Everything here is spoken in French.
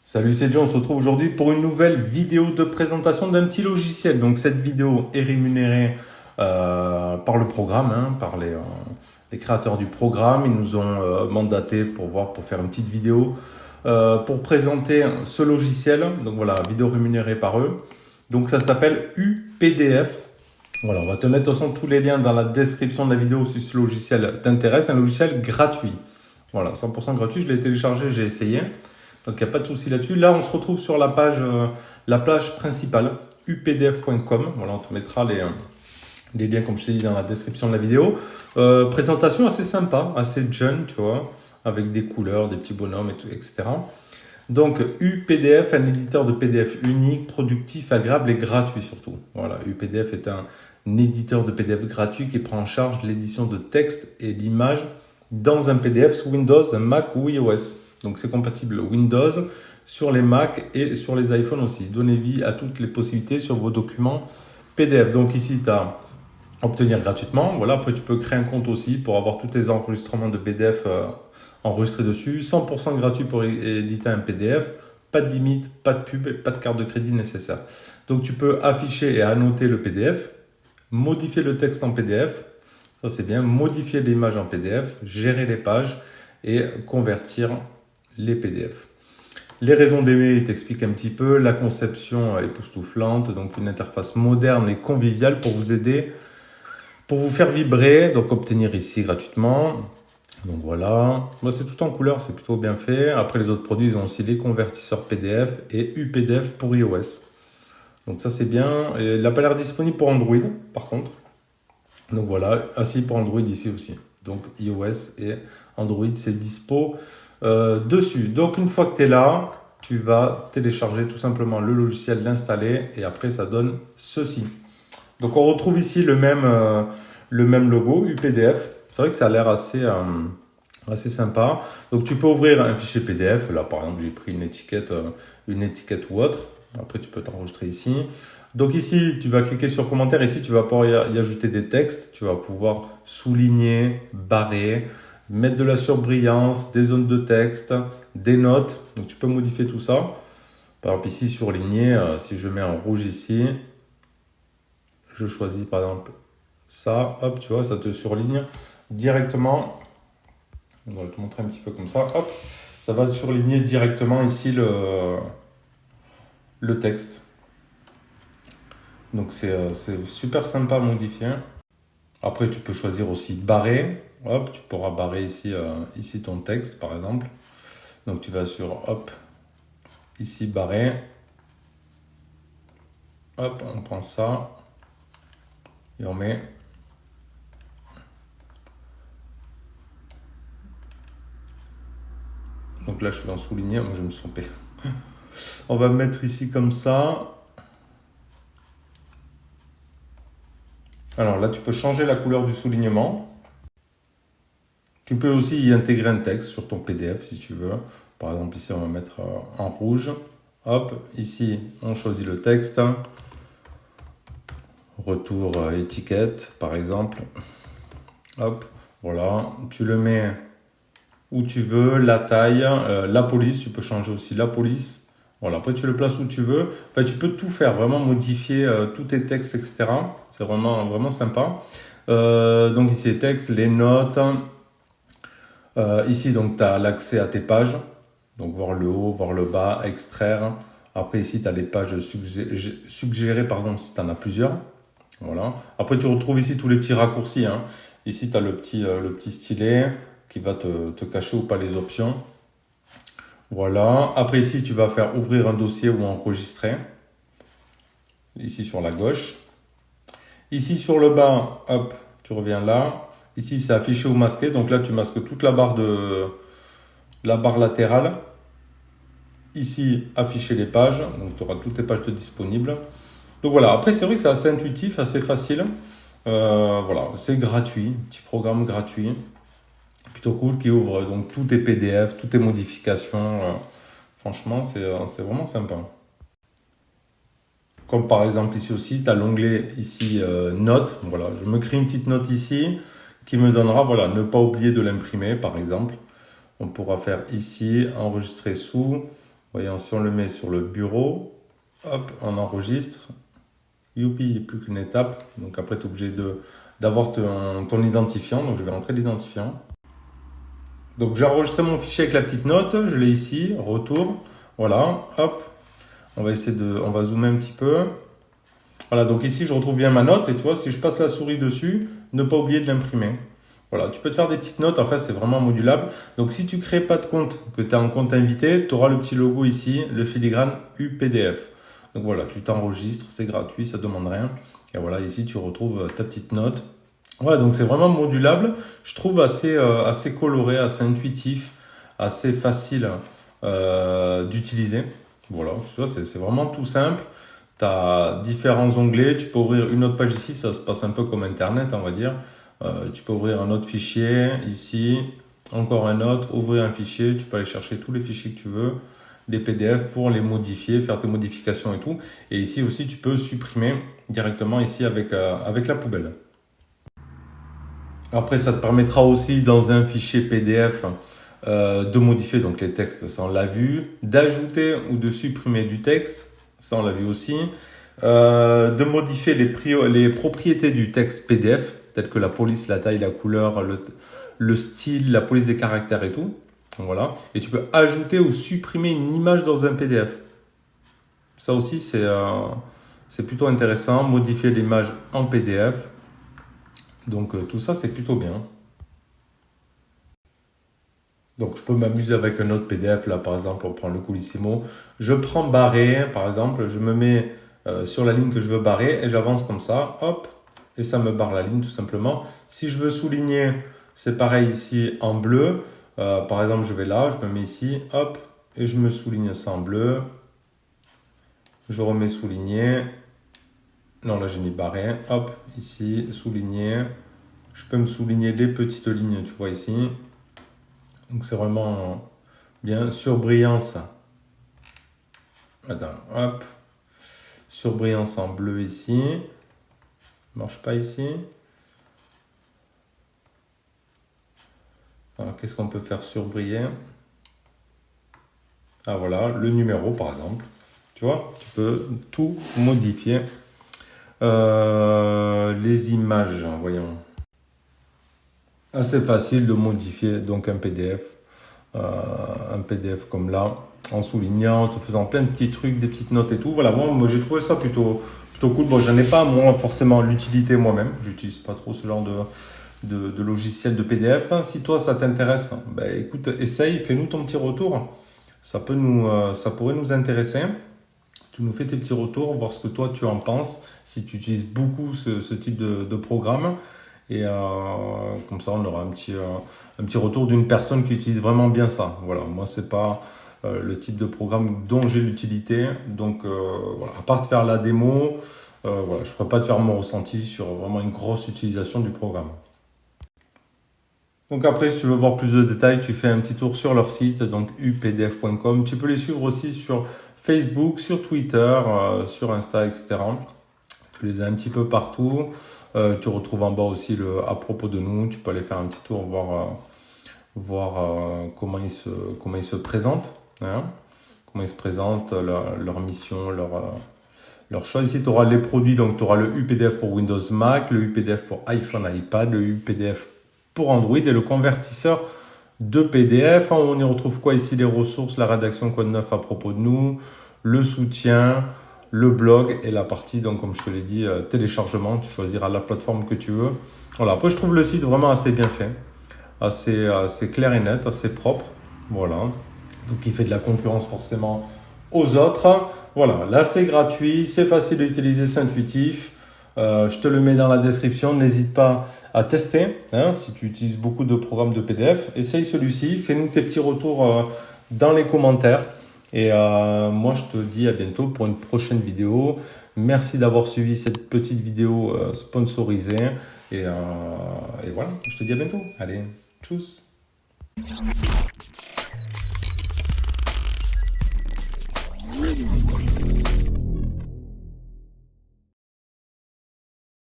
Salut, c'est John, on se retrouve aujourd'hui pour une nouvelle vidéo de présentation d'un petit logiciel. Donc cette vidéo est rémunérée par le programme, par les créateurs du programme. Ils nous ont mandaté pour faire une petite vidéo pour présenter ce logiciel. Donc voilà, vidéo rémunérée par eux. Donc ça s'appelle UPDF. Voilà, on va te mettre de toute façon tous les liens dans la description de la vidéo si ce logiciel t'intéresse. C'est un logiciel gratuit. Voilà, 100% gratuit, je l'ai téléchargé, j'ai essayé. Donc, il n'y a pas de souci là-dessus. Là, on se retrouve sur la page principale, updf.com. Voilà, on te mettra les liens, comme je t'ai dit, dans la description de la vidéo. Présentation assez sympa, assez jeune, tu vois, avec des couleurs, des petits bonhommes, et tout, etc. Donc, UPDF, un éditeur de PDF unique, productif, agréable et gratuit surtout. Voilà, UPDF est un éditeur de PDF gratuit qui prend en charge l'édition de texte et l'image dans un PDF sous Windows, Mac ou iOS. Donc, c'est compatible Windows sur les Mac et sur les iPhones aussi. Donnez vie à toutes les possibilités sur vos documents PDF. Donc, ici, tu as obtenir gratuitement. Voilà, après, tu peux créer un compte aussi pour avoir tous tes enregistrements de PDF enregistrés dessus. 100% gratuit pour éditer un PDF. Pas de limite, pas de pub, pas de carte de crédit nécessaire. Donc, tu peux afficher et annoter le PDF, modifier le texte en PDF. Ça, c'est bien. Modifier l'image en PDF, gérer les pages et convertir les PDF. Les raisons d'aimer, il t'explique un petit peu. La conception époustouflante, donc une interface moderne et conviviale pour vous aider, pour vous faire vibrer, donc obtenir ici gratuitement. Donc voilà, moi c'est tout en couleur, c'est plutôt bien fait. Après les autres produits, ils ont aussi les convertisseurs PDF et UPDF pour iOS. Donc ça c'est bien. Et il n'a pas l'air disponible pour Android par contre. Donc voilà, ainsi pour Android ici aussi. Donc iOS et Android c'est dispo dessus. Donc une fois que tu es là, tu vas télécharger tout simplement le logiciel, l'installer et après ça donne ceci. Donc on retrouve ici le même logo UPDF. C'est vrai que ça a l'air assez sympa. Donc tu peux ouvrir un fichier PDF. Là par exemple j'ai pris une étiquette ou autre. Après tu peux t'enregistrer ici. Donc ici tu vas cliquer sur commentaire. Ici tu vas pouvoir y ajouter des textes. Tu vas pouvoir souligner, barrer, mettre de la surbrillance, des zones de texte, des notes. Donc tu peux modifier tout ça. Par exemple ici surligner, si je mets en rouge ici, je choisis par exemple ça, hop, tu vois, ça te surligne directement. On va te montrer un petit peu comme ça, hop, ça va te surligner directement ici le texte. Donc c'est super sympa à modifier. Après, tu peux choisir aussi barrer. Hop, tu pourras barrer ici ton texte par exemple. Donc tu vas sur hop, ici barrer. Hop, on prend ça et on met. Donc là, je suis en souligné. Moi, je me suis trompé. On va mettre ici comme ça. Alors là, tu peux changer la couleur du soulignement. Tu peux aussi y intégrer un texte sur ton PDF si tu veux. Par exemple, ici, on va mettre en rouge. Hop, ici, on choisit le texte. Retour étiquette, par exemple. Hop, voilà. Tu le mets où tu veux, la taille, la police. Tu peux changer aussi la police. Voilà, après tu le places où tu veux. Enfin, tu peux tout faire, vraiment modifier tous tes textes, etc. C'est vraiment sympa. Donc ici les textes, les notes. Ici, donc tu as l'accès à tes pages. Donc voir le haut, voir le bas, extraire. Après ici, tu as les pages suggérées, pardon, si tu en as plusieurs. Voilà. Après, tu retrouves ici tous les petits raccourcis. Ici, tu as le petit stylet qui va te cacher ou pas les options. Voilà. Après ici, tu vas faire ouvrir un dossier ou enregistrer. Ici sur la gauche. Ici sur le bas, hop, tu reviens là. Ici, c'est affiché ou masqué. Donc là, tu masques toute la barre latérale. Ici, afficher les pages. Donc tu auras toutes tes pages disponibles. Donc voilà. Après, c'est vrai que c'est assez intuitif, assez facile. Voilà, c'est gratuit. Petit programme gratuit. Plutôt cool qui ouvre donc tous tes PDF, toutes tes modifications. Franchement, c'est vraiment sympa. Comme par exemple ici aussi, tu as l'onglet ici notes. Voilà, je me crée une petite note ici qui me donnera, voilà, ne pas oublier de l'imprimer par exemple. On pourra faire ici, enregistrer sous. Voyons, si on le met sur le bureau, hop, on enregistre. Youpi, il n'y a plus qu'une étape. Donc après, tu es obligé d'avoir ton identifiant. Donc je vais rentrer l'identifiant. Donc j'ai enregistré mon fichier avec la petite note. Je l'ai ici, retour. Voilà, hop. On va zoomer un petit peu. Voilà, donc ici, je retrouve bien ma note. Et tu vois, si je passe la souris dessus, ne pas oublier de l'imprimer. Voilà, tu peux te faire des petites notes. En fait, c'est vraiment modulable. Donc, si tu ne crées pas de compte, que tu as un compte invité, tu auras le petit logo ici, le filigrane UPDF. Donc voilà, tu t'enregistres, c'est gratuit, ça ne demande rien. Et voilà, ici, tu retrouves ta petite note. Voilà, donc c'est vraiment modulable. Je trouve assez coloré, assez intuitif, assez facile d'utiliser. Voilà, tu vois, c'est vraiment tout simple. Tu as différents onglets. Tu peux ouvrir une autre page ici. Ça se passe un peu comme Internet, on va dire. Tu peux ouvrir un autre fichier ici. Encore un autre. Ouvrir un fichier. Tu peux aller chercher tous les fichiers que tu veux. Des PDF pour les modifier, faire tes modifications et tout. Et ici aussi, tu peux supprimer directement ici avec la poubelle. Après, ça te permettra aussi dans un fichier PDF de modifier donc les textes, ça on l'a vu, d'ajouter ou de supprimer du texte, ça on l'a vu aussi, de modifier les propriétés du texte PDF, telles que la police, la taille, la couleur, le style, la police des caractères et tout. Voilà. Et tu peux ajouter ou supprimer une image dans un PDF. Ça aussi, c'est plutôt intéressant, modifier l'image en PDF. Donc tout ça, c'est plutôt bien. Donc je peux m'amuser avec un autre PDF. Là, par exemple, on prend le Colissimo. Je prends barrer, par exemple. Je me mets sur la ligne que je veux barrer et j'avance comme ça. Hop. Et ça me barre la ligne tout simplement. Si je veux souligner, c'est pareil ici en bleu. Par exemple, je vais là, je me mets ici. Hop. Et je me souligne ça en bleu. Je remets souligné. Non, là j'ai mis barré. Hop. Ici, souligné. Je peux me souligner les petites lignes, tu vois ici. Donc c'est vraiment bien. Surbrillance. Attends, hop. Surbrillance en bleu ici. Marche pas ici. Alors qu'est-ce qu'on peut faire surbriller? Ah voilà, le numéro par exemple. Tu vois, tu peux tout modifier. Les images, voyons. Assez facile de modifier donc un PDF. Un PDF comme là, en soulignant, en te faisant plein de petits trucs, des petites notes et tout. Voilà, moi j'ai trouvé ça plutôt cool. Bon, j'en ai pas moi forcément l'utilité moi-même. J'utilise pas trop ce genre de logiciel de PDF. Si toi ça t'intéresse, ben, écoute, essaye, fais-nous ton petit retour. Ça pourrait nous intéresser. Tu nous fais tes petits retours, voir ce que toi tu en penses, si tu utilises beaucoup ce type de programme. Et comme ça, on aura un petit retour d'une personne qui utilise vraiment bien ça. Voilà, moi, c'est pas le type de programme dont j'ai l'utilité. Donc, voilà, à part de faire la démo, voilà, je ne pourrais pas te faire mon ressenti sur vraiment une grosse utilisation du programme. Donc après, si tu veux voir plus de détails, tu fais un petit tour sur leur site, donc updf.com. Tu peux les suivre aussi sur Facebook, sur Twitter, sur Insta, etc. Tu les as un petit peu partout. Tu retrouves en bas aussi à propos de nous. Tu peux aller faire un petit tour, voir comment ils se présentent. Hein, comment ils se présentent, leur mission, leur choix. Ici, tu auras les produits. Donc, tu auras le UPDF pour Windows Mac, le UPDF pour iPhone, iPad, le UPDF pour Android et le convertisseur de PDF. On y retrouve quoi ici? Les ressources, la rédaction code 9 à propos de nous, le soutien, le blog et la partie, donc comme je te l'ai dit, téléchargement. Tu choisiras la plateforme que tu veux. Voilà. Après, je trouve le site vraiment assez bien fait, assez clair et net, assez propre. Voilà. Donc, il fait de la concurrence forcément aux autres. Voilà. Là, c'est gratuit, c'est facile d'utiliser, c'est intuitif. Je te le mets dans la description. N'hésite pas à tester. Hein, si tu utilises beaucoup de programmes de PDF, essaye celui-ci. Fais-nous tes petits retours dans les commentaires. Et moi, je te dis à bientôt pour une prochaine vidéo. Merci d'avoir suivi cette petite vidéo sponsorisée. Et voilà, je te dis à bientôt. Allez, tchuss!